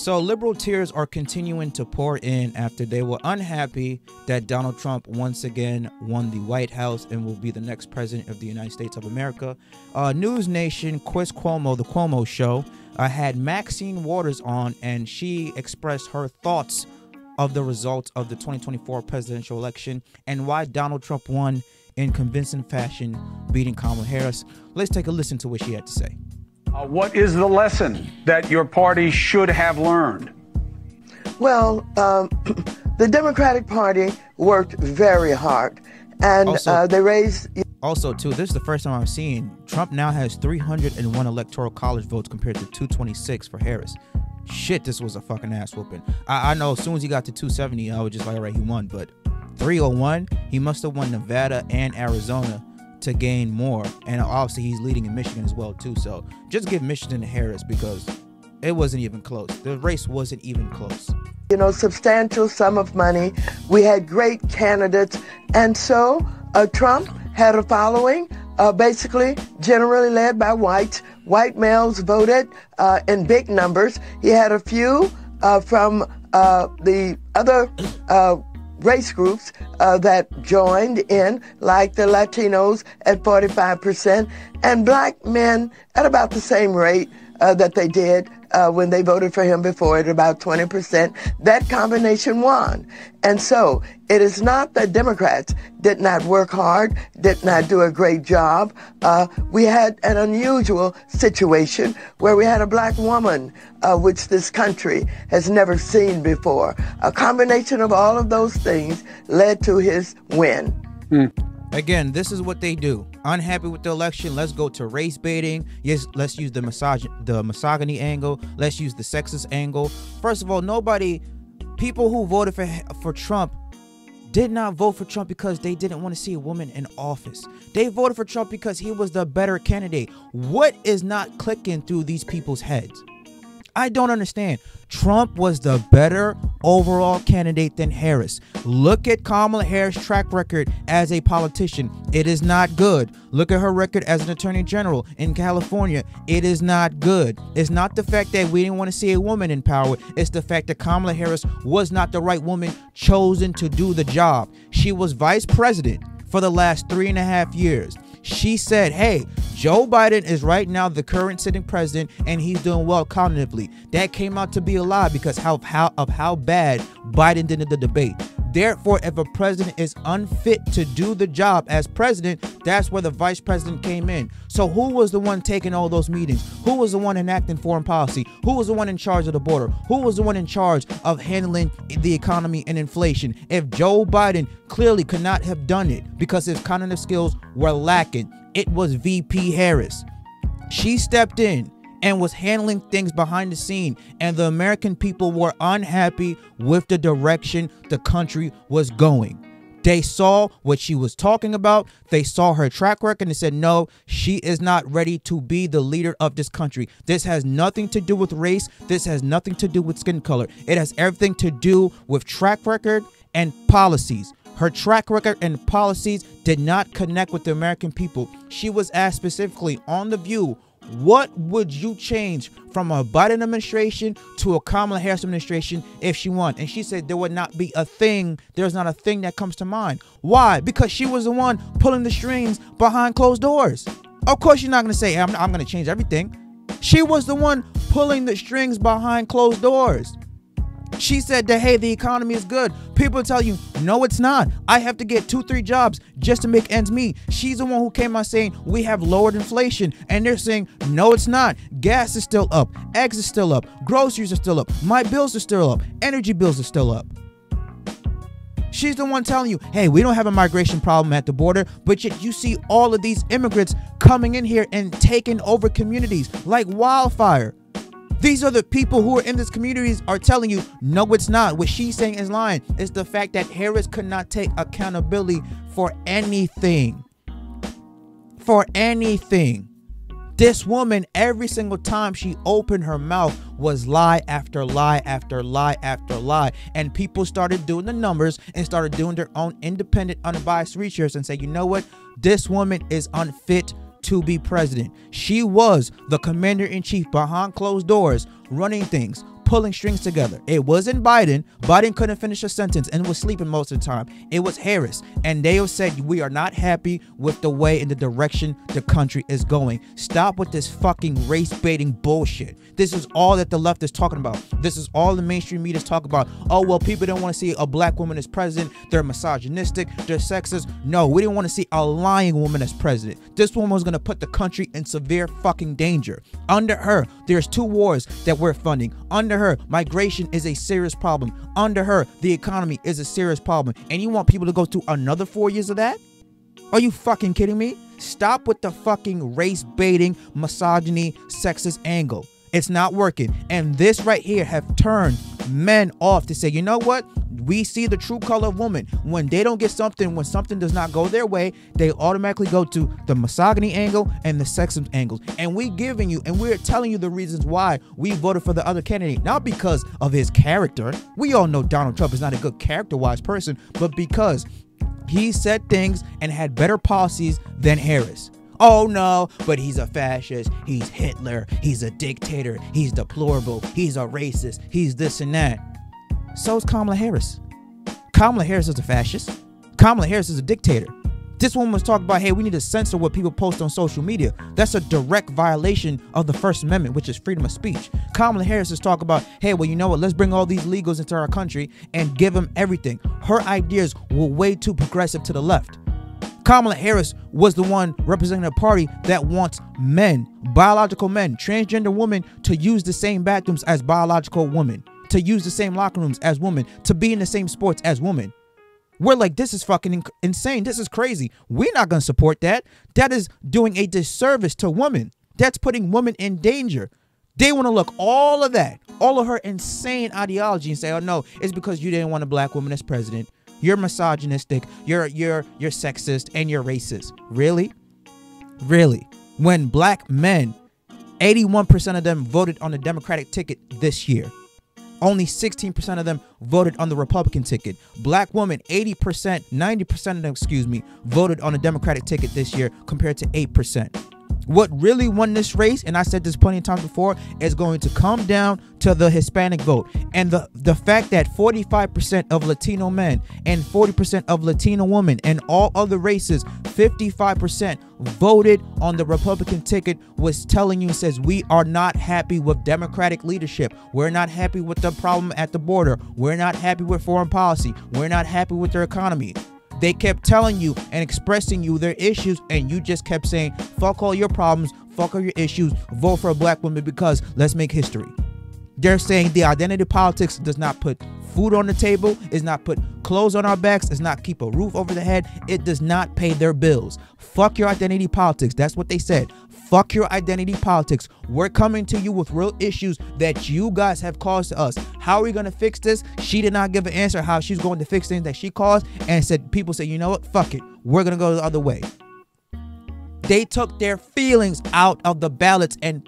So liberal tears are continuing to pour in after they were unhappy that Donald Trump once again won the White House and will be the next president of the United States of America. News Nation, Quiz Cuomo, the Cuomo Show, had Maxine Waters on, and she expressed her thoughts of the results of the 2024 presidential election and why Donald Trump won in convincing fashion, beating Kamala Harris. Let's take a listen to what she had to say. What is the lesson that your party should have learned? Well, the Democratic Party worked very hard, and they raised... Also, too, this is the first time I'm seeing Trump now has 301 electoral college votes compared to 226 for Harris. Shit, this was a fucking ass whooping. I know as soon as he got to 270, I was just like, all right, he won. But 301, he must have won Nevada and Arizona to gain more. And obviously, he's leading in Michigan as well, too. So just give Michigan to Harris because it wasn't even close. The race wasn't even close. You know, substantial sum of money. We had great candidates. And so Trump had a following, basically generally led by whites. White males voted in big numbers. He had a few from the other race groups that joined in, like the Latinos at 45%, and black men at about the same rate that they did when they voted for him before, at about 20%. That combination won. And so it is not that Democrats did not work hard, did not do a great job. We had an unusual situation where we had a black woman, which this country has never seen before. A combination of all of those things led to his win. Again, this is what they do. Unhappy with the election, let's go to race baiting. Yes, let's use the misogyny angle. Let's use the sexist angle. First of all, people who voted for Trump did not vote for Trump because they didn't want to see a woman in office. They voted for Trump because he was the better candidate. What is not clicking through these people's heads? I don't understand. Trump was the better overall candidate than Harris. Look at Kamala Harris' track record as a politician. It is not good. Look at her record as an attorney general in California. It is not good. It's not the fact that we didn't want to see a woman in power. It's the fact that Kamala Harris was not the right woman chosen to do the job. She was vice president for the last 3.5 years. She said, hey, Joe Biden is right now the current sitting president and he's doing well cognitively. That came out to be a lie because of how bad Biden did in the debate. Therefore, if a president is unfit to do the job as president, that's where the vice president came in. So who was the one taking all those meetings? Who was the one enacting foreign policy? Who was the one in charge of the border? Who was the one in charge of handling the economy and inflation? If Joe Biden clearly could not have done it because his cognitive skills were lacking, it was VP Harris. She stepped in and was handling things behind the scene, and the American people were unhappy with the direction the country was going. They saw what she was talking about. They saw her track record and they said, no, she is not ready to be the leader of this country. This has nothing to do with race. This has nothing to do with skin color. It has everything to do with track record and policies. Her track record and policies did not connect with the American people. She was asked specifically on The View, what would you change from a Biden administration to a Kamala Harris administration if she won? And she said there would not be a thing. There's not a thing that comes to mind. Why? Because she was the one pulling the strings behind closed doors. Of course, you're not going to say, I'm going to change everything. She was the one pulling the strings behind closed doors. She said that, hey, the economy is good. People tell you, no, it's not. I have to get 2-3 jobs just to make ends meet. She's the one who came out saying we have lowered inflation. And they're saying, no, it's not. Gas is still up. Eggs is still up. Groceries are still up. My bills are still up. Energy bills are still up. She's the one telling you, hey, we don't have a migration problem at the border, but yet you see all of these immigrants coming in here and taking over communities like wildfire. These are the people who are in these communities are telling you, no, it's not. What she's saying is lying. It's the fact that Harris could not take accountability for anything. For anything. This woman, every single time she opened her mouth, was lie after lie after lie after lie. And people started doing the numbers and started doing their own independent, unbiased research and say, you know what? This woman is unfit to be president. She was the commander-in-chief behind closed doors, running things, pulling strings together. It wasn't Biden. Biden couldn't finish a sentence and was sleeping most of the time. It was Harris. And they have said, we are not happy with the way and the direction the country is going. Stop with this fucking race baiting bullshit. This is all that the left is talking about. This is all the mainstream media is talking about. Oh, well, people don't want to see a black woman as president. They're misogynistic. They're sexist. No, we didn't want to see a lying woman as president. This woman was going to put the country in severe fucking danger. Under her, there's 2 wars that we're funding. Under her, migration is a serious problem. Under her, the economy is a serious problem. And you want people to go through another 4 years of that? Are you fucking kidding me? Stop with the fucking race baiting, misogyny, sexist angle. It's not working. And this right here have turned men off to say, you know what? We see the true color of woman. When they don't get something, when something does not go their way, they automatically go to the misogyny angle and the sexist angles. And we giving you, and we're telling you the reasons why we voted for the other candidate. Not because of his character. We all know Donald Trump is not a good character-wise person, but because he said things and had better policies than Harris. Oh no, but he's a fascist, he's Hitler, he's a dictator, he's deplorable, he's a racist, he's this and that. So is Kamala Harris. Kamala Harris is a fascist. Kamala Harris is a dictator. This woman was talking about, hey, we need to censor what people post on social media. That's a direct violation of the First Amendment, which is freedom of speech. Kamala Harris is talking about, hey, well, you know what? Let's bring all these legals into our country and give them everything. Her ideas were way too progressive to the left. Kamala Harris was the one representing a party that wants men, biological men, transgender women to use the same bathrooms as biological women, to use the same locker rooms as women, to be in the same sports as women. We're like, this is fucking insane. This is crazy. We're not going to support that. That is doing a disservice to women. That's putting women in danger. They want to look all of that, all of her insane ideology and say, oh no, it's because you didn't want a black woman as president. You're misogynistic, you're sexist, and you're racist. Really? Really? When black men, 81% of them voted on the Democratic ticket this year. Only 16% of them voted on the Republican ticket. Black women, 80%, 90% of them, voted on the Democratic ticket this year compared to 8%. What really won this race, and I said this plenty of times before, is going to come down to the Hispanic vote. And the fact that 45% of Latino men and 40% of Latino women and all other races, 55% voted on the Republican ticket was telling you, says we are not happy with Democratic leadership. We're not happy with the problem at the border. We're not happy with foreign policy. We're not happy with their economy. They kept telling you and expressing you their issues, and you just kept saying, fuck all your problems, fuck all your issues, vote for a black woman because let's make history. They're saying the identity politics does not put food on the table, is not put clothes on our backs, does not keep a roof over the head, it does not pay their bills. Fuck your identity politics. That's what they said. Fuck your identity politics. We're coming to you with real issues that you guys have caused to us. How are we going to fix this? She did not give an answer how she's going to fix things that she caused, and said, people say, you know what? Fuck it. We're going to go the other way. They took their feelings out of the ballots and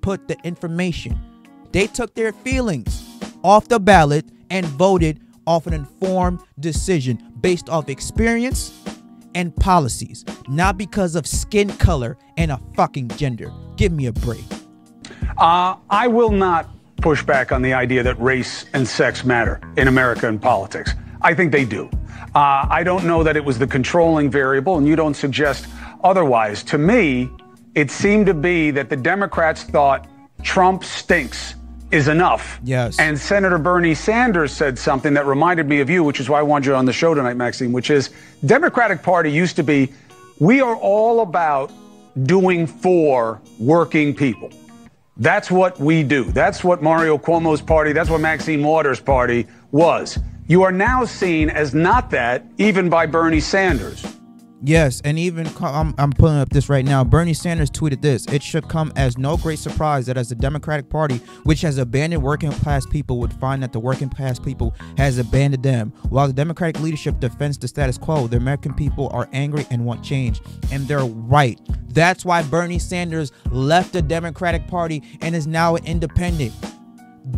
put the information. They took their feelings off the ballot and voted off an informed decision based off experience and policies, not because of skin color and a fucking gender. Give me a break. I will not push back on the idea that race and sex matter in American politics. I think they do. I don't know that it was the controlling variable, and you don't suggest otherwise. To me, it seemed to be that the Democrats thought Trump stinks is enough. Yes. And Senator Bernie Sanders said something that reminded me of you, which is why I wanted you on the show tonight, Maxine, which is Democratic Party used to be, we are all about doing for working people. That's what we do. That's what Mario Cuomo's party, that's what Maxine Waters' party was. You are now seen as not that, even by Bernie Sanders. Yes, and even I'm pulling up this right now. Bernie Sanders tweeted this: "It should come as no great surprise that as the Democratic Party, which has abandoned working class people, would find that the working class people has abandoned them. While the Democratic leadership defends the status quo, the American people are angry and want change." And they're right. That's why Bernie Sanders left the Democratic Party and is now an independent.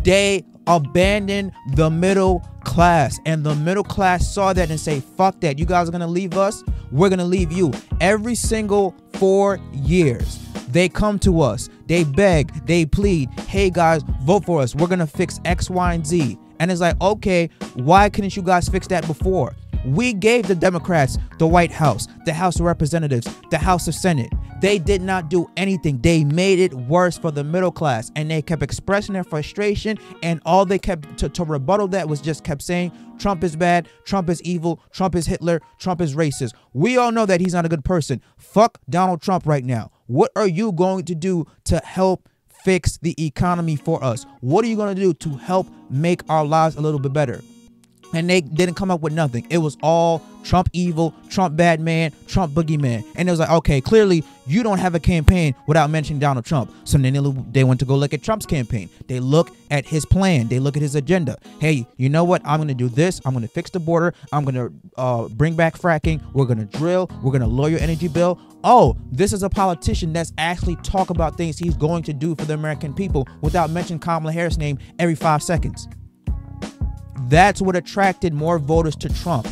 They abandoned the middle class, and the middle class saw that and say, fuck that, you guys are gonna leave us, we're gonna leave you. Every single 4 years, They come to us, they beg, they plead, hey guys, vote for us, we're gonna fix X, Y, and Z. And it's like, okay, why couldn't you guys fix that before? We gave the Democrats the White House, the House of Representatives, the House of Senate. They did not do anything. They made it worse for the middle class, and they kept expressing their frustration, and all they kept to rebuttal that was just kept saying Trump is bad, Trump is evil, Trump is Hitler, Trump is racist. We all know that he's not a good person. Fuck Donald Trump right now. What are you going to do to help fix the economy for us? What are you going to do to help make our lives a little bit better? And they didn't come up with nothing. It was all Trump evil, Trump bad man, Trump boogeyman. And it was like, okay, clearly you don't have a campaign without mentioning Donald Trump. So then they went to go look at Trump's campaign. They look at his plan. They look at his agenda. Hey, you know what? I'm going to do this. I'm going to fix the border. I'm going to bring back fracking. We're going to drill. We're going to lower your energy bill. Oh, this is a politician that's actually talk about things he's going to do for the American people without mentioning Kamala Harris' name every 5 seconds. That's what attracted more voters to Trump.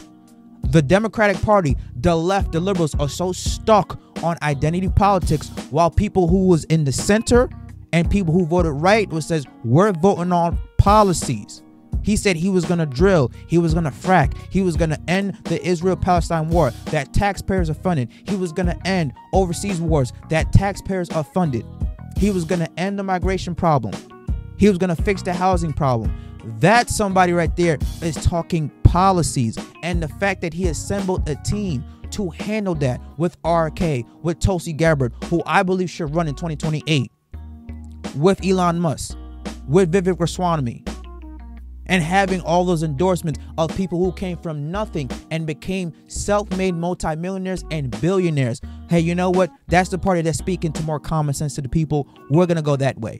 The Democratic Party, the left, the liberals are so stuck on identity politics, while people who was in the center and people who voted right says we're voting on policies. He said he was going to drill, he was going to frack, he was going to end the Israel-Palestine war that taxpayers are funded. He was going to end overseas wars that taxpayers are funded. He was going to end the migration problem. He was going to fix the housing problem. That somebody right there is talking policies, and the fact that he assembled a team to handle that with RK, with Tulsi Gabbard, who I believe should run in 2028, with Elon Musk, with Vivek Ramaswamy, and having all those endorsements of people who came from nothing and became self-made multimillionaires and billionaires. Hey, you know what? That's the party that's speaking to more common sense to the people. We're going to go that way.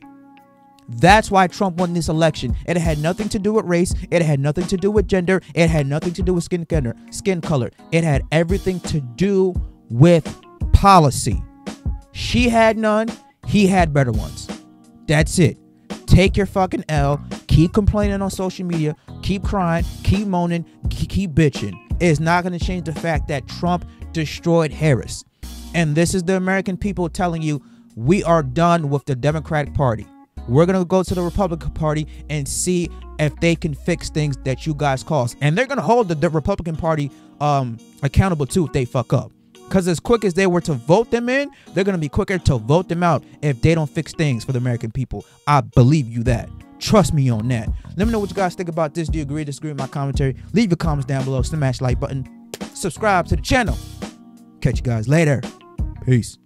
That's why Trump won this election. It had nothing to do with race. It had nothing to do with gender. It had nothing to do with skin color. It had everything to do with policy. She had none. He had better ones. That's it. Take your fucking L. Keep complaining on social media. Keep crying. Keep moaning. Keep bitching. It's not going to change the fact that Trump destroyed Harris. And this is the American people telling you, we are done with the Democratic Party. We're going to go to the Republican Party and see if they can fix things that you guys caused. And they're going to hold the Republican Party accountable too if they fuck up. Because as quick as they were to vote them in, they're going to be quicker to vote them out if they don't fix things for the American people. I believe you that. Trust me on that. Let me know what you guys think about this. Do you agree, disagree with my commentary? Leave your comments down below. Smash the like button. Subscribe to the channel. Catch you guys later. Peace.